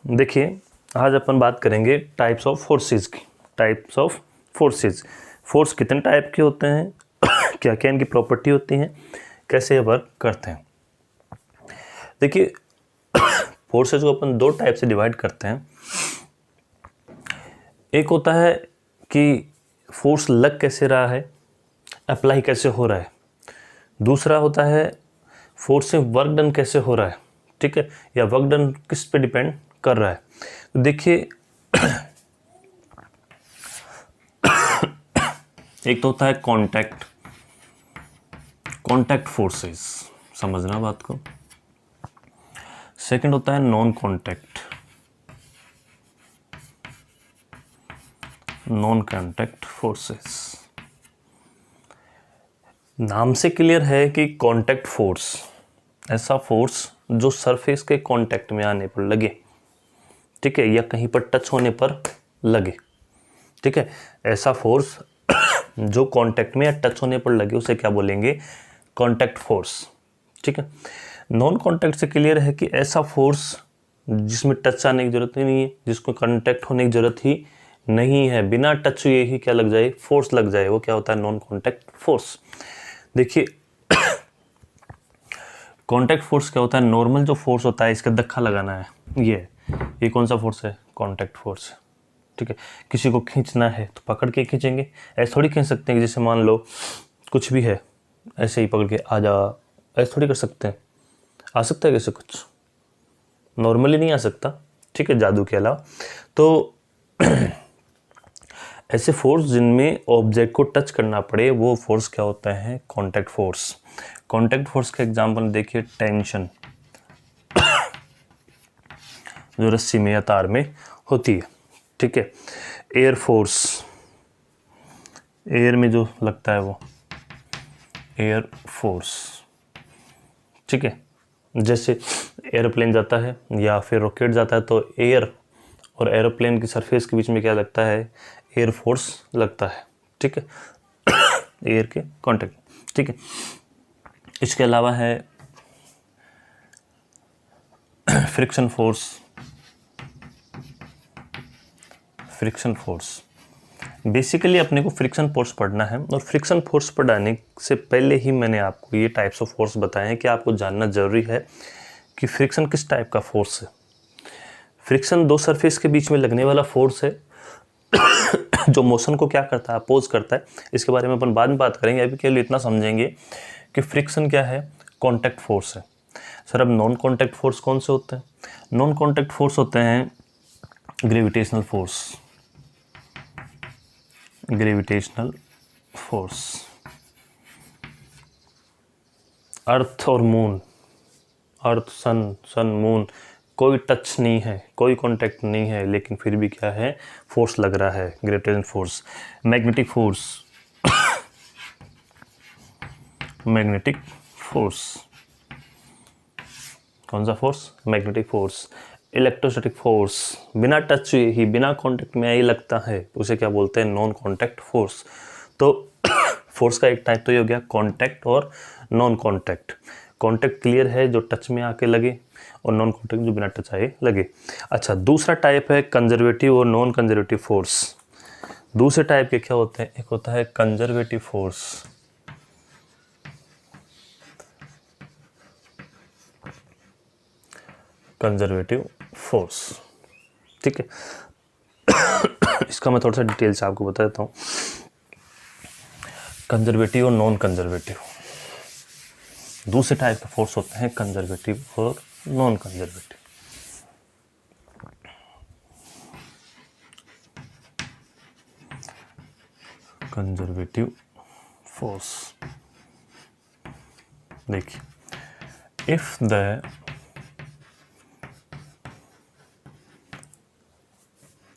देखिए, आज अपन बात करेंगे टाइप्स ऑफ फोर्सेस की। टाइप्स ऑफ फोर्सेस, फोर्स कितने टाइप के होते हैं, क्या क्या इनकी प्रॉपर्टी होती हैं, कैसे ये वर्क करते हैं। देखिए, फोर्सेस को अपन दो टाइप से डिवाइड करते हैं। एक होता है कि फोर्स लग कैसे रहा है, अप्लाई कैसे हो रहा है। दूसरा होता है फोर्स से वर्क डन कैसे हो रहा है, ठीक है, या वर्क डन किस पे डिपेंड कर रहा है। तो देखिए, एक तो होता है कांटेक्ट फोर्सेस, समझना बात को। सेकंड होता है नॉन कांटेक्ट फोर्सेस। नाम से क्लियर है कि कांटेक्ट फोर्स ऐसा फोर्स जो सरफेस के कांटेक्ट में आने पर लगे, ठीक है, या कहीं पर टच होने पर लगे, ठीक है। ऐसा फोर्स जो कांटेक्ट में या टच होने पर लगे उसे क्या बोलेंगे, कांटेक्ट फोर्स, ठीक है। नॉन कांटेक्ट से क्लियर है कि ऐसा फोर्स जिसमें टच आने की जरूरत ही नहीं है, जिसको कांटेक्ट होने की जरूरत ही नहीं है, बिना टच हुए ही क्या लग जाए, फोर्स लग जाए, वो क्या होता है, नॉन कांटेक्ट फोर्स। देखिए, कांटेक्ट फोर्स क्या होता है, नॉर्मल जो फोर्स होता है इसका धक्का लगाना है, ये कौन सा फोर्स है, कांटेक्ट फोर्स, ठीक है। किसी को खींचना है तो पकड़ के खींचेंगे, ऐसे थोड़ी खींच सकते हैं कि जैसे मान लो कुछ भी है ऐसे ही पकड़ के आ जा, ऐसे थोड़ी कर सकते हैं। आ सकता है कैसे, कुछ नॉर्मली नहीं आ सकता, ठीक है, जादू के अलावा। तो ऐसे फोर्स जिनमें ऑब्जेक्ट को टच करना पड़े वो फोर्स क्या होता है, कांटेक्ट फोर्स। कांटेक्ट फोर्स का एग्जांपल देखिए, टेंशन जो रस्सी में या तार में होती है, ठीक है। एयर फोर्स, एयर में जो लगता है वो एयर फोर्स, ठीक है। जैसे एरोप्लेन जाता है या फिर रॉकेट जाता है तो एयर और एरोप्लेन की सरफेस के बीच में क्या लगता है, एयर फोर्स लगता है, ठीक है, एयर के कांटेक्ट, ठीक है। इसके अलावा है फ्रिक्शन फोर्स। बेसिकली अपने को फ्रिक्शन फोर्स पढ़ना है, और फ्रिक्शन फोर्स पढ़ाने से पहले ही मैंने आपको ये टाइप्स ऑफ फोर्स बताए हैं कि आपको जानना जरूरी है कि फ्रिक्शन किस टाइप का फोर्स है। फ्रिक्शन दो सरफेस के बीच में लगने वाला फोर्स है जो मोशन को क्या करता है, अपोज करता है। इसके बारे में अपन बाद में बात करेंगे, अभी के लिए इतना समझेंगे कि फ्रिक्शन क्या है, कांटेक्ट फोर्स है। सर अब नॉन कांटेक्ट फोर्स कौन से होते हैं, नॉन कांटेक्ट फोर्स होते हैं ग्रेविटेशनल फोर्स। अर्थ और मून, अर्थ सन मून, कोई टच नहीं है, कोई कांटेक्ट नहीं है, लेकिन फिर भी क्या है, फोर्स लग रहा है, ग्रेविटेशनल फोर्स। मैग्नेटिक फोर्स, कौन सा force, magnetic force. Electrostatic force, बिना टच हुए ही, बिना कांटेक्ट में ही लगता है, उसे क्या बोलते हैं, नॉन कांटेक्ट फोर्स। तो फोर्स का एक टाइप तो ये हो गया कांटेक्ट और नॉन कांटेक्ट। कांटेक्ट क्लियर है जो टच में आके लगे, और नॉन कांटेक्ट जो बिना टच आए लगे। अच्छा, दूसरा टाइप है कंजर्वेटिव और नॉन कंजर्वेटिव फोर्स। दूसरे टाइप के क्या होते हैं, एक होता है कंजर्वेटिव फोर्स, ठीक है। इसका मैं थोड़ा सा डिटेल से आपको बता देता हूँ। कंजर्वेटिव और नॉन कंजर्वेटिव, दूसरे टाइप के फोर्स होते हैं कंजर्वेटिव और नॉन कंजर्वेटिव। कंजर्वेटिव फोर्स, देखिए, if the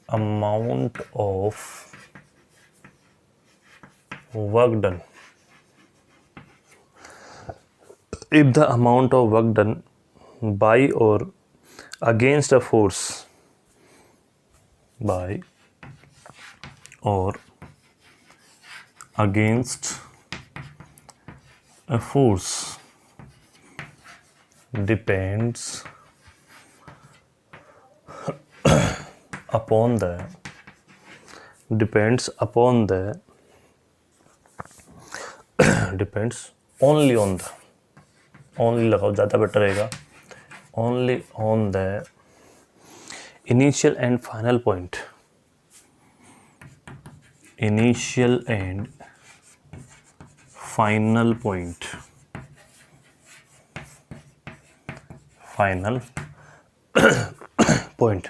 amount of work done, if the amount of work done by or against a force, by or against a force depends upon the depends upon the depends only on the, only लगाओ ज़्यादा better रहेगा, only on the initial and final point, initial and final point, final point.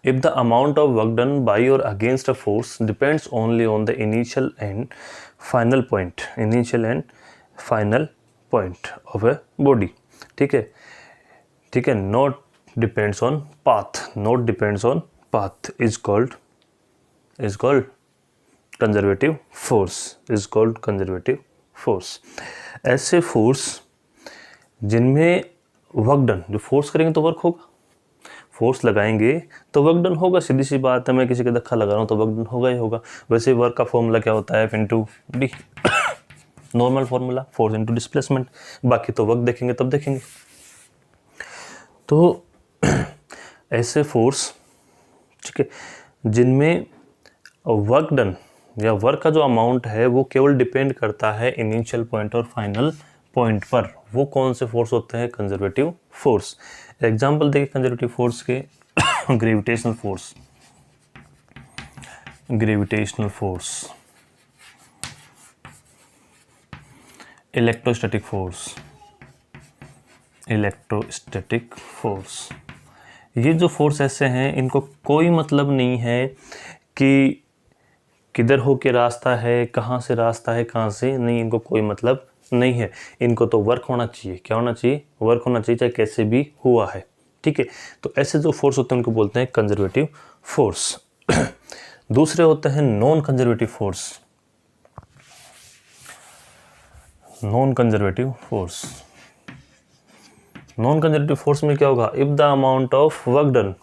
If the amount of work done by or against a force depends only on the initial and final point, initial and final point of a body, ठीक है, ठीक है, not depends on path, not depends on path is called conservative force, is called conservative force. ऐसे force जिनमें work done, जो force करेंगे तो work होगा, फोर्स लगाएंगे तो वर्क डन होगा, सीधी सी बात है, मैं किसी का धक्का लगा रहा हूँ तो वर्क डन होगा ही होगा। वैसे वर्क का फॉर्मूला क्या होता है, F/d, normal formula, force into displacement. बाकी तो वर्क देखेंगे तब देखेंगे। तो ऐसे फोर्स, ठीक है, जिनमें वर्क डन या वर्क का जो अमाउंट है वो केवल डिपेंड करता है इनिशियल पॉइंट और फाइनल पॉइंट पर, वो कौन से फोर्स होते हैं, कंजर्वेटिव फोर्स। एग्जांपल देखिए कंजर्वेटिव फोर्स के, gravitational force, gravitational force, electrostatic force, electrostatic force. ये जो फोर्स ऐसे हैं इनको कोई मतलब नहीं है कि किधर हो के रास्ता है, कहाँ से रास्ता है, कहाँ से नहीं, इनको कोई मतलब नहीं है। इनको तो वर्क होना चाहिए, क्या होना चाहिए, वर्क होना चाहिए, चाहे कैसे भी हुआ है, ठीक है। तो ऐसे जो फोर्स होते हैं उनको बोलते हैं कंजर्वेटिव फोर्स। दूसरे होते हैं non conservative force, non conservative force. Non conservative force में क्या होगा, if the amount of work done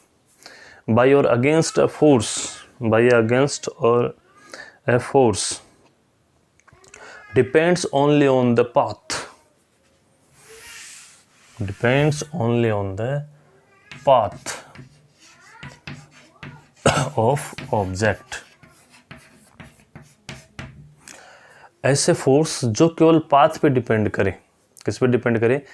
by और against a force, by against और a force depends only on the path, depends only on the path of object। ऐसे force जो केवल path पे depend करे, किस पे डिपेंड करे,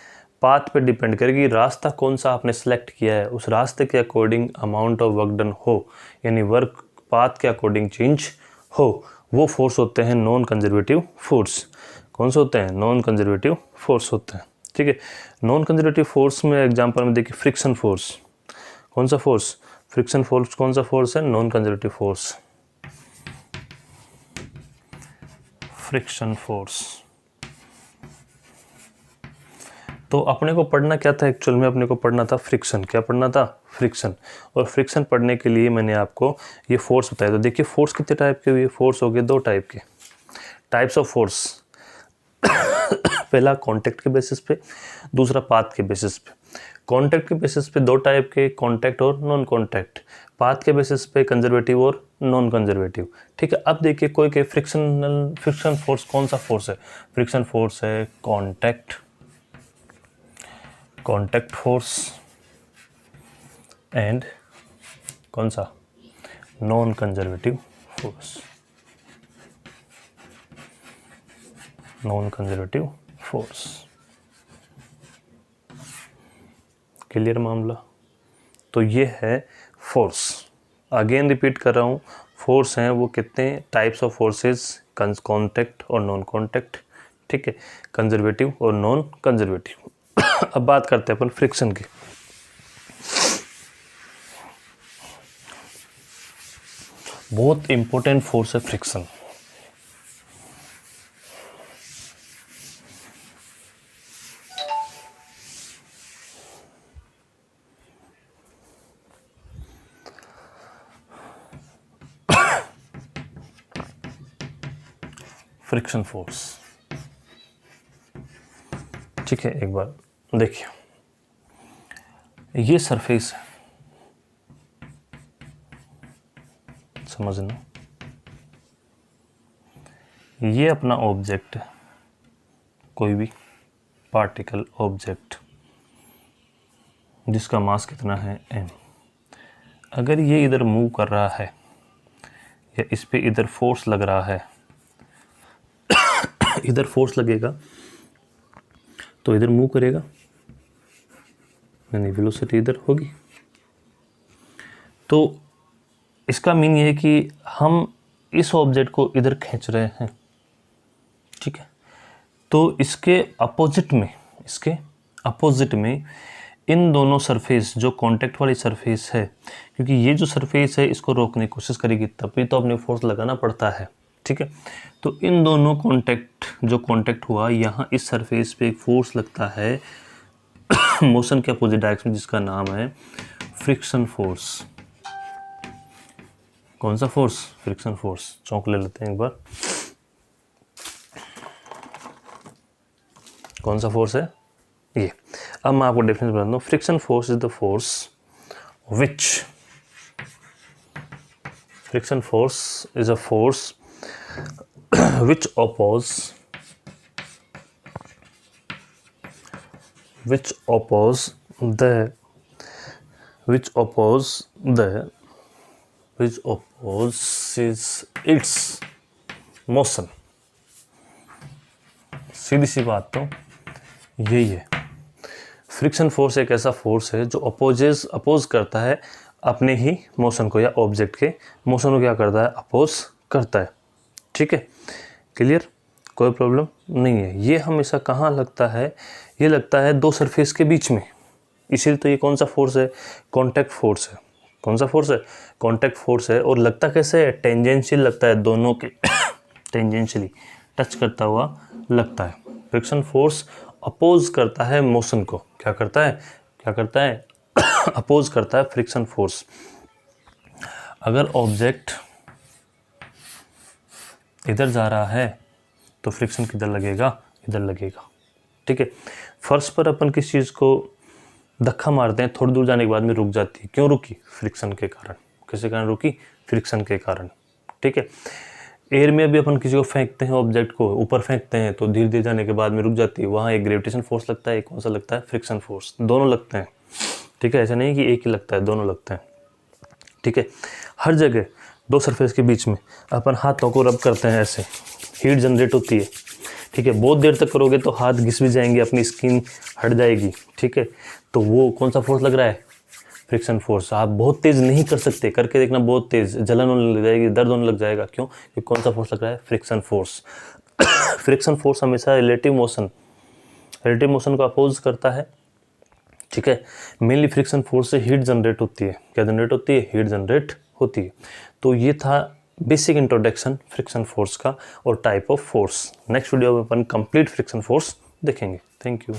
पाथ पे डिपेंड करे कि रास्ता कौन सा आपने सेलेक्ट किया है, उस रास्ते के according amount of work done हो, यानी वर्क पाथ के अकॉर्डिंग चेंज हो, वो फोर्स होते हैं नॉन कंजर्वेटिव फोर्स। कौन से होते हैं, नॉन कंजर्वेटिव फोर्स होते हैं, ठीक है। नॉन कंजर्वेटिव फोर्स में एग्जांपल में देखिए फ्रिक्शन फोर्स। कौन सा फोर्स, फ्रिक्शन फोर्स कौन सा फोर्स है, non conservative force, friction force. तो अपने को पढ़ना क्या था, एक्चुअल में अपने को पढ़ना था फ्रिक्शन। क्या पढ़ना था, फ्रिक्शन। और फ्रिक्शन पढ़ने के लिए मैंने आपको ये फोर्स बताया। तो देखिए फोर्स कितने टाइप के हुए, फोर्स हो गए दो टाइप के, टाइप्स ऑफ फोर्स। पहला कांटेक्ट के बेसिस पे, दूसरा पाथ के बेसिस पे। कांटेक्ट के बेसिस पे दो टाइप के, कांटेक्ट और नॉन कांटेक्ट। पाथ के बेसिस पे कंजर्वेटिव और नॉन कंजर्वेटिव, ठीक है। अब देखिए कोई के फ्रिक्शन फोर्स कौन सा फोर्स है, फ्रिक्शन फोर्स है कांटेक्ट फोर्स एंड कौन सा, non conservative force, non conservative force. Clear मामला। तो ये है फोर्स। अगेन रिपीट कर रहा हूँ, फोर्स हैं वो कितने टाइप्स ऑफ फोर्सेस, कांटेक्ट और नॉन कांटेक्ट, ठीक है, कंजर्वेटिव और नॉन कंजर्वेटिव। अब बात करते हैं अपन फ्रिक्शन की। बहुत इंपॉर्टेंट फोर्स है फ्रिक्शन। फ्रिक्शन फोर्स, ठीक है। एक बार देखिए, ये सरफेस है, समझना, ये अपना ऑब्जेक्ट है, कोई भी पार्टिकल ऑब्जेक्ट जिसका मास कितना है m। अगर ये इधर मूव कर रहा है या इस पे इधर फोर्स लग रहा है, इधर फोर्स लगेगा तो इधर मूव करेगा, यानी वेलोसिटी इधर होगी। तो इसका मीन ये है कि हम इस ऑब्जेक्ट को इधर खींच रहे हैं, ठीक है। तो इसके अपोजिट में इन दोनों सरफेस, जो कांटेक्ट वाली सरफेस है, क्योंकि ये जो सरफेस है इसको रोकने की कोशिश करेगी तभी तो अपने फोर्स लगाना पड़ता है, ठीक है। तो इन दोनों कांटेक्ट हुआ, यहाँ इस सरफेस पे एक फोर्स लगता है मोशन के अपोजिट डायरेक्शन, जिसका नाम है फ्रिक्शन फोर्स। कौन सा फोर्स? Friction force. चौंक ले लेते हैं एक बार। कौन सा फोर्स है? ये। अब मैं आपको डेफिनेशन बताता हूँ। Friction force is the force is a force which oppose its motion। सीधी सी बात तो यही है। फ्रिक्शन फोर्स एक ऐसा फोर्स है जो अपोज करता है अपने ही मोशन को, या ऑब्जेक्ट के मोशन को क्या करता है? अपोज करता है, ठीक है। क्लियर? कोई प्रॉब्लम नहीं है। ये हमेशा कहाँ लगता है? ये लगता है दो सरफेस के बीच में, इसीलिए तो ये कौन सा फोर्स है? कॉन्टैक्ट फोर्स है। कौन सा फोर्स है? कॉन्टैक्ट फोर्स है। और लगता कैसे है? टेंजेंशियल लगता है, दोनों के टेंजेंशियली टच करता हुआ लगता है। फ्रिक्शन फोर्स अपोज करता है मोशन को। क्या करता है? अपोज करता है फ्रिक्शन फोर्स। अगर ऑब्जेक्ट इधर जा रहा है तो फ्रिक्शन किधर लगेगा? इधर लगेगा, ठीक है। फर्श पर अपन किस चीज़ को धक्का मारते हैं, थोड़ी दूर जाने के बाद में रुक जाती है। क्यों रुकी? फ्रिक्शन के कारण। किसके कारण रुकी? फ्रिक्शन के कारण, ठीक है। एयर में भी अपन किसी को फेंकते हैं, ऑब्जेक्ट को ऊपर फेंकते हैं तो धीरे धीरे जाने के बाद में रुक जाती है। वहाँ एक ग्रेविटेशन फोर्स लगता है, एक कौन सा लगता है? Friction force. दोनों लगते हैं, ठीक है। ऐसा नहीं कि एक ही लगता है, दोनों लगते हैं, ठीक है। हर जगह दो सरफेस के बीच में अपन हाथों को रब करते हैं, ऐसे हीट जनरेट होती है, ठीक है। बहुत देर तक करोगे तो हाथ घिस भी जाएंगे, अपनी स्किन हट जाएगी, ठीक है। तो वो कौन सा फोर्स लग रहा है? Friction force. आप बहुत तेज़ नहीं कर सकते, करके देखना, बहुत तेज़ जलन होने लग जाएगी, दर्द होने लग जाएगा। क्यों? क्योंकि कौन सा फोर्स लग रहा है? Friction force. फ्रिक्शन फोर्स हमेशा रिलेटिव मोशन को अपोज करता है, ठीक है। मेनली फ्रिक्शन फोर्स से हीट जनरेट होती है। क्या जनरेट होती है? हीट जनरेट होती है। तो ये था बेसिक इंट्रोडक्शन फ्रिक्शन फोर्स का और type of force. Next video में अपन कंप्लीट फ्रिक्शन फोर्स देखेंगे। Thank you.